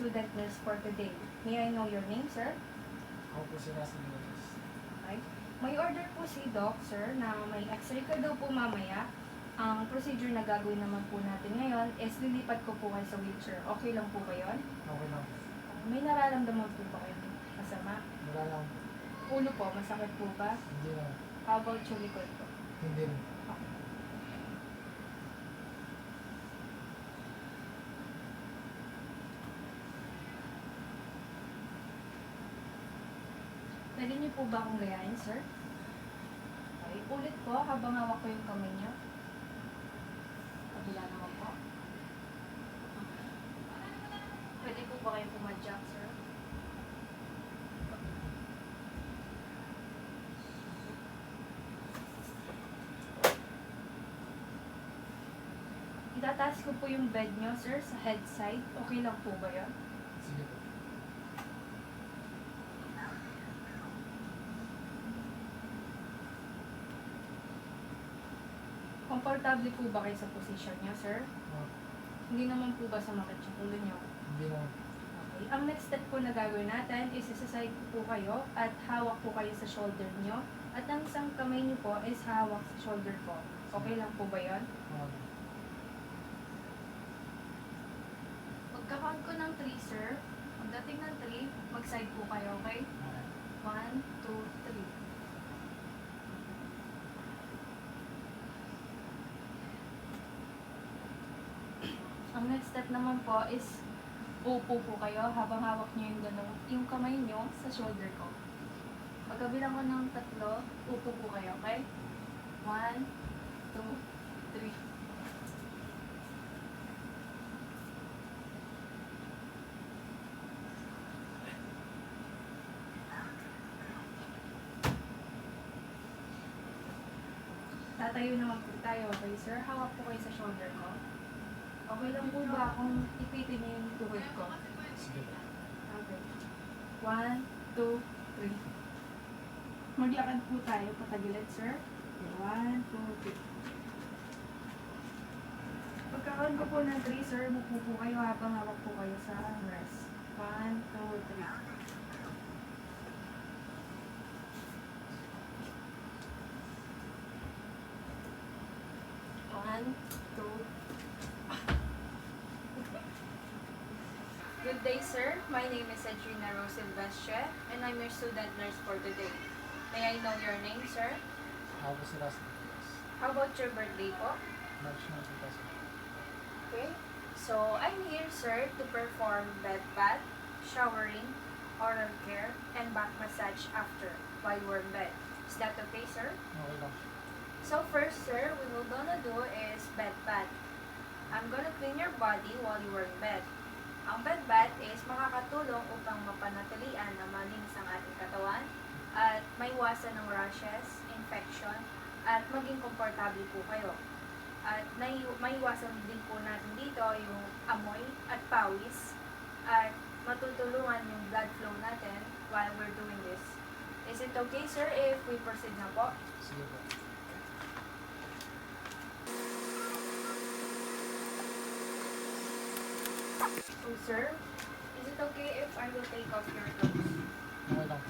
student nurse for today. May I know your name, sir? Ako po si Russell Lopez. Okay. May order po si Doc, sir, na may x-ray ka daw po mamaya. Ang procedure na gagawin naman po natin ngayon is lilipat ko po kayo sa wheelchair. Okay lang po ba yun? Okay lang. May nararamdaman po ba kayo masama? Wala lang. Ulo po, masakit po ba? Hindi lang. How about yung likod po? Hindi lang. Pwede niyo po ba akong gayahin, sir? Okay. Ulit po habang hawak ko yung kamay niyo. Kabila naman po. Okay. Pwede po ba kayong pumadyak, sir? Itataas ko po yung bed niyo, sir, sa head side. Okay lang po ba yun? Sige po. Komportable po ba kayo sa position niyo, sir? Ah, Hindi naman po ba sumakit yung ulo niyo? hindi lang. Okay. Ang next step po na gagawin natin is isa-side po kayo at hawak po kayo sa shoulder niyo. At ang isang kamay niyo po is hawak sa shoulder ko. Okay lang po ba yun? Ah, Pagka-count ko ng 3, sir, pagdating ng 3, mag-side po kayo, okay? 1, 2, 3. Ang next step naman po is upo po kayo habang hawak niyo yung ganun, yung kamay niyo sa shoulder ko. Pagkabilang ko ng 3, upo po kayo, okay? 1, 2, 3. Tatayo naman po tayo, okay sir? Hawak po kayo sa shoulder ko. Okay lang po ba kung ipitin niyo yung tuhod ko? sige po. Okay. 1, 2, 3. Maglakad po tayo patagilid, sir. 1, 2, 3. Pagkakaroon ko po ng 3, sir, mupo po kayo habang hawak po kayo sa rest. 1, 2, 3. Good day, sir. My name is Edrina Rose Silvestre, and I'm your student nurse for today. May I know your name, sir? Ako po si Russell Lopez. How about your birthday po? March 9, 2000. Okay. So, I'm here, sir, to perform bed bath, showering, oral care, and back massage after while we're in bed. Is that okay, sir? Okay lang. So first, sir, what we're gonna do is bed bath. I'm gonna clean your body while you are in bed. Ang bed bath is makakatulong upang mapanatilian na malinis ang ating katawan at maiwasan ng rashes, infection, at maging komportable po kayo. At maiwasan din po natin dito yung amoy at pawis at matutulungan yung blood flow natin while we're doing this. Is it okay, sir, if we proceed na po? Sige po. So, sir, is it okay if I will take off your clothes? Okay lang.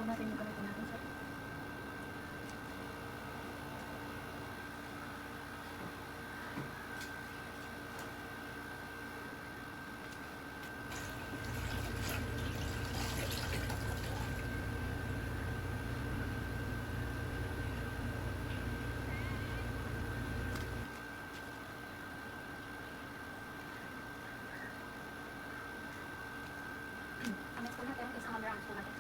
natin yung gamit natin, sir. Ang next po natin is ang underarms po natin.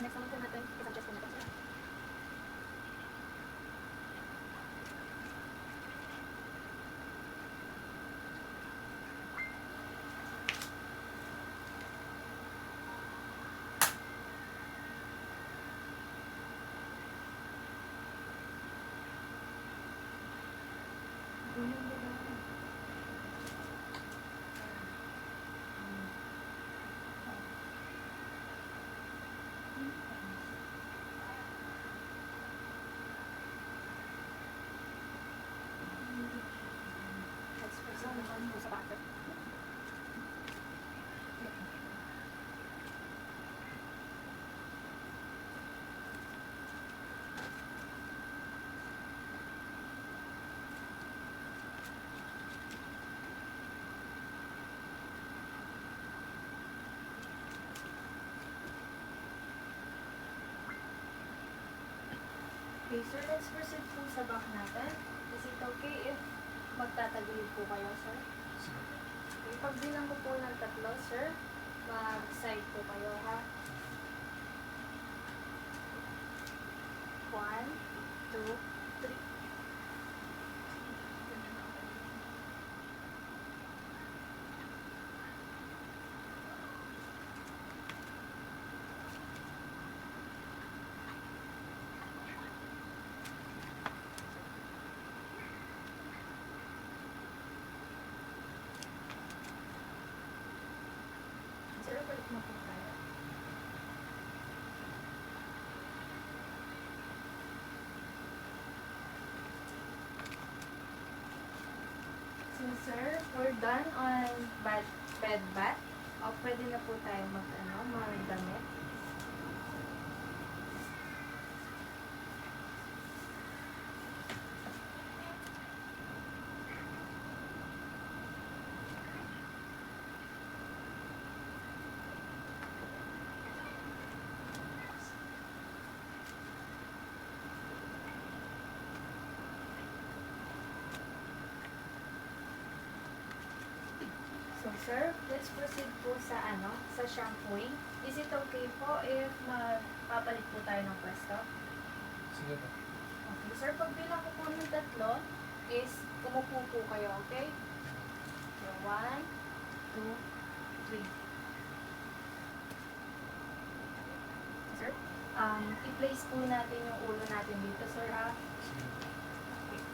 Next naman po natin is ang chest po natin, sir. Next person naman po sa bata. Okay, sir, let's proceed po sa back natin. Is it okay if magtatagilid po kayo, sir? Sige. Okay, pagbilang ko po ng 3, sir, mag-side po kayo, ha? 1, 2, 3. Sir, balik mo po tayo. So, sir, we're done on bed bath. O, pwede na po tayo magdamit. So, sir, let's proceed po sa shampooing. Is it okay po if magpapalit po tayo ng pwesto? Sige po. Okay, sir, pagbilang ko po ng 3 is umupo po kayo, okay? So, 1, 2, 3. Sir, i-place po natin yung ulo natin dito, sir, ha? Sige. Okay.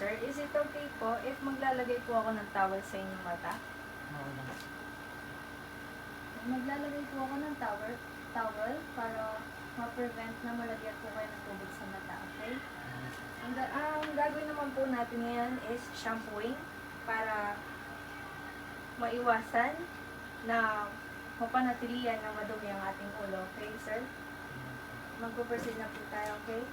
Sir, is it okay po if maglalagay po ako ng towel sa inyong mata? Oo lang. Maglalagay po ako ng towel para ma-prevent na malagyan po kayo ng tubig sa mata, okay? Ang gagawin naman po natin ngayon is shampooing para maiwasan na mapanatilian na madumi ang ating ulo, okay, sir? Magpo-proceed na po tayo, okay?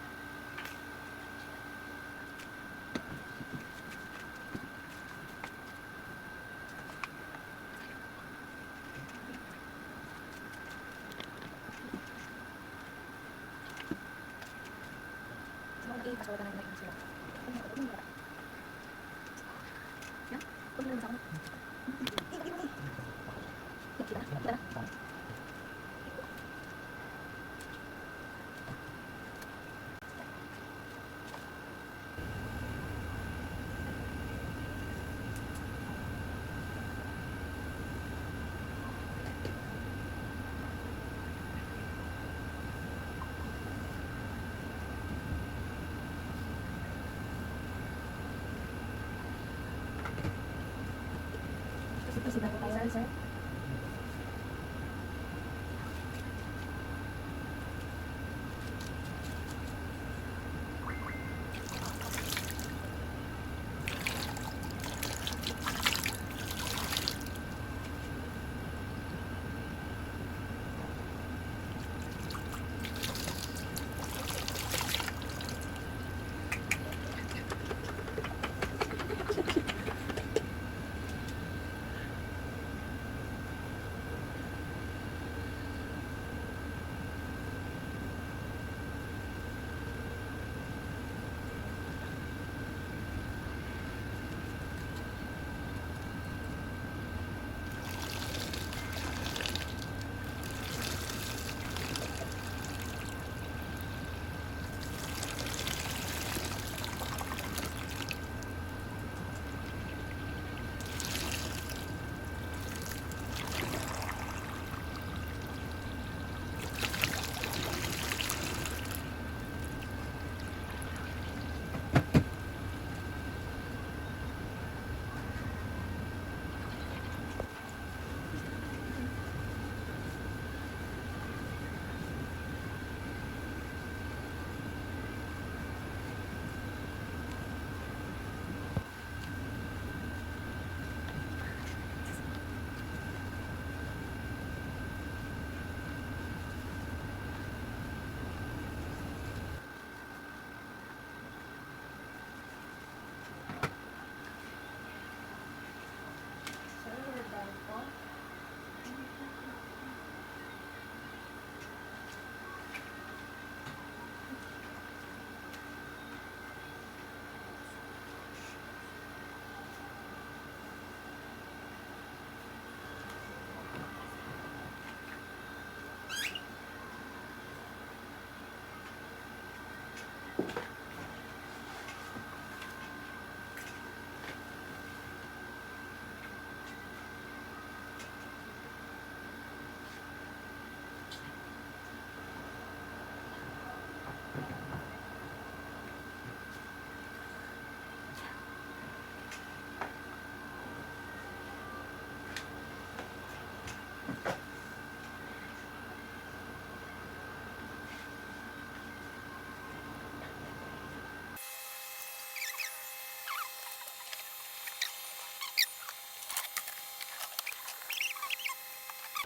Okay, sir?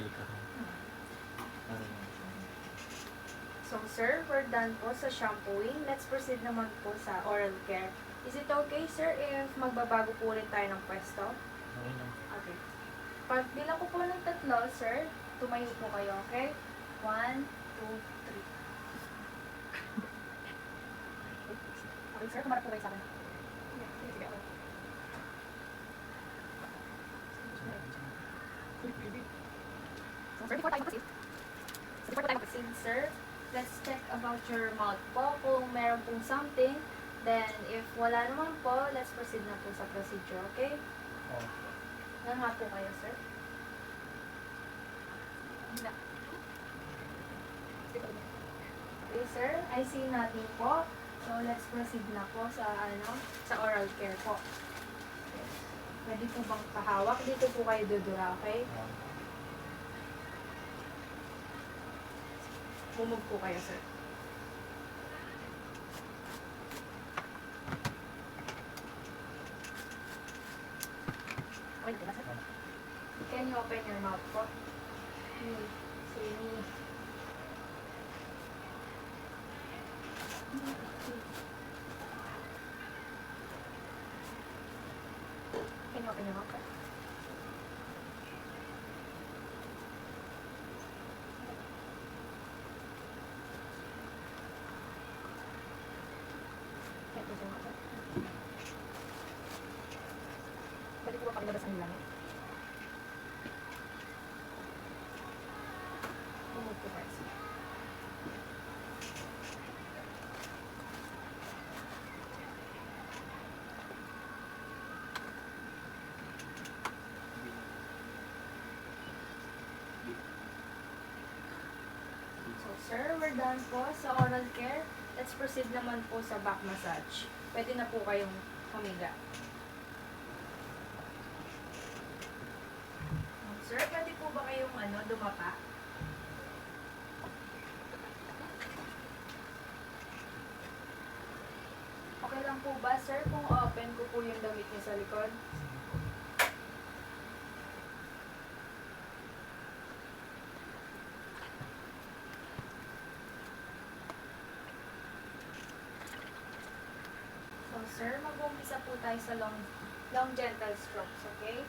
Sir, we're done po. So, sir, we're done po sa shampooing. Let's proceed naman po sa oral care. Is it okay, sir, if magbabago po rin tayo ng pwesto? Okay lang. Okay. Pag bilang ko po ng tatlo, sir, tumayo po kayo, okay? 1, 2, 3. Okay, sir, kumarap po kayo sa akin. Sige, okay. So, sir, before tayo mag-proceed, sir, let's check about your mouth po. Kung meron pong something, then if wala naman po, let's proceed na po sa procedure, okay? Oh. Nanha po kayo, sir. Okay, sir. I see nothing po. So, let's proceed na po sa, sa oral care po. Pwede po bang pahawak? Dito po kayo dudura, okay? Bumog po kayo, sir. Okay, diba, sir? Can you open your mouth po? Me. Say me. Can you open your mouth, sir? Can you close your mouth, sir? Pwede po ba pakilabas ang langit? Bumog po kayo, sir. So, sir, we're done po sa oral care. Let's proceed naman po sa back massage. Pwede na po kayong humiga. dumapa. Okay lang po ba, sir, kung open ko po yung damit niya sa likod? Sige po. So, sir, mag-umpisa po tayo sa long gentle strokes, okay?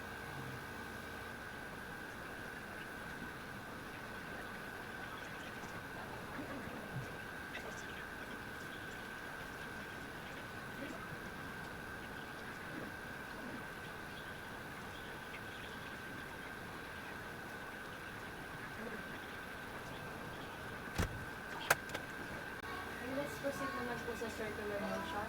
And let's proceed naman po sa circular motion.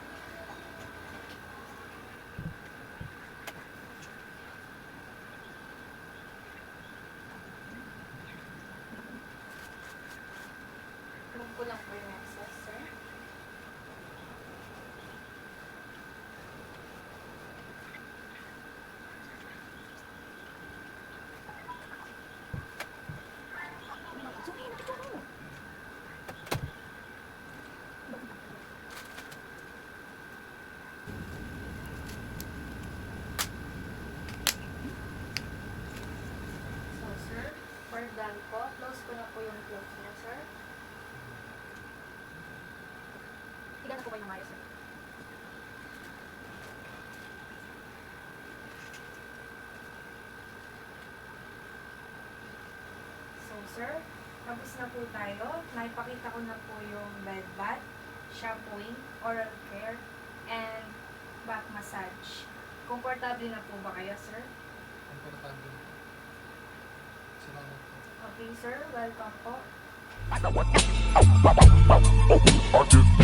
Move ko lang po yung excess, sir. So, sir, we're done po. Close ko na po yung clothes niya, sir. Higa na po kayo ng ayos, sir. So, sir, tapos na po tayo. Naipakita ko na po yung bed bath, shampooing, oral care, and back massage. Komportable na po ba kayo, sir? Komportable po. Salamat po. Okay, sir. Welcome po. I just